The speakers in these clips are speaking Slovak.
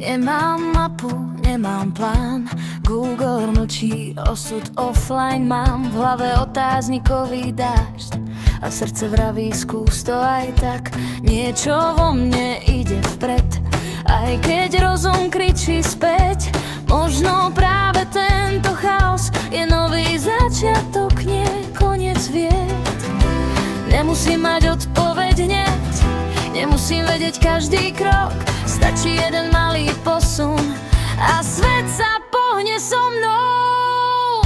Nemám mapu, nemám plán, Google mlčí, osud offline. Mám v hlave otáznikový dážď a srdce vraví, skús to aj tak. Niečo vo mne ide vpred, aj keď rozum kričí späť. Možno práve tento chaos je nový začiatok, nie koniec vied. Nemusím mať odpoveď hneď, nemusím vedieť každý krok, stačí jeden malý posun a svet sa pohne so mnou.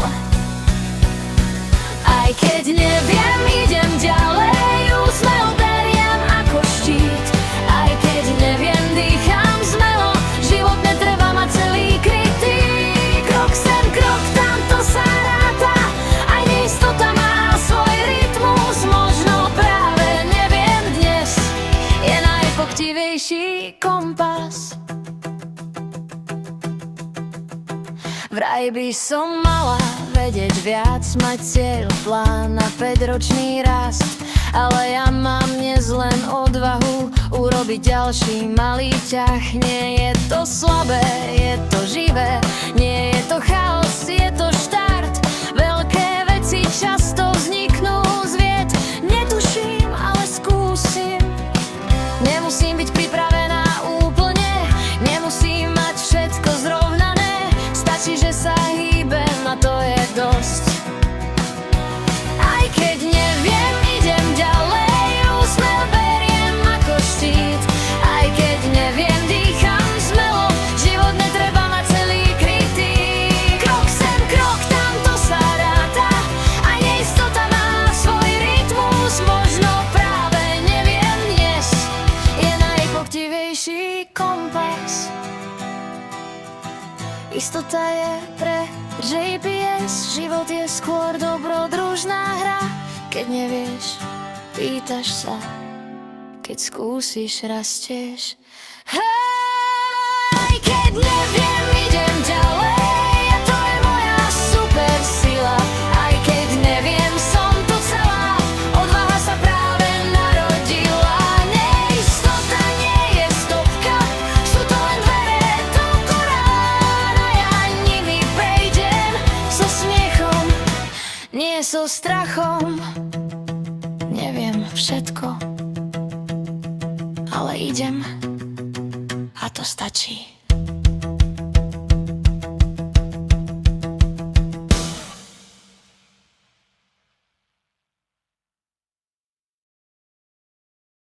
Aj keď neviem, idem ďalej, úsmev beriem ako štít. Aj keď neviem, dýcham smelo, život netreba mať celý krytý. Krok sem, krok tam, to sa ráta, aj neistota má svoj rytmus. Možno práve neviem dnes je najpoktivejší kompas. Vraj by som mala vedieť viac, mať cieľ, plán na 5-ročný rast. Ale ja mám dnes len odvahu urobiť ďalší malý ťah. Nie je to slabé, je to živé, nie je to chaos, je to štart. Veľké veci často vzniknú z vied, netuším, ale skúsim. Nemusím byť pripravená úplne, nemusím mať všetko zrovnané, stačí, že sa hýbem a to je dosť. Aj keď neviem, idem ďalej, úsmev beriem ako štít. Aj keď neviem, dýcham smelo, život netreba mať celý krytý. Krok sem, krok tam, to sa ráta, aj neistota má svoj rytmus. Možno práve neviem dnes je najpoktivejší kompas. Istota je pre GPS, život je skôr dobrodružná hra. Keď nevieš, pýtaš sa, keď skúsiš, rastieš. Hej, keď neviem, idem ďalej, a to je moja super sila. Aj keď neviem, som tu celá, odvaha sa práve narodila. Neistota nie je stopka, sú to len dvere do Korána. Ja nimi prejdem so smiechom, nie so strachom. Neviem všetko, ale idem a to stačí.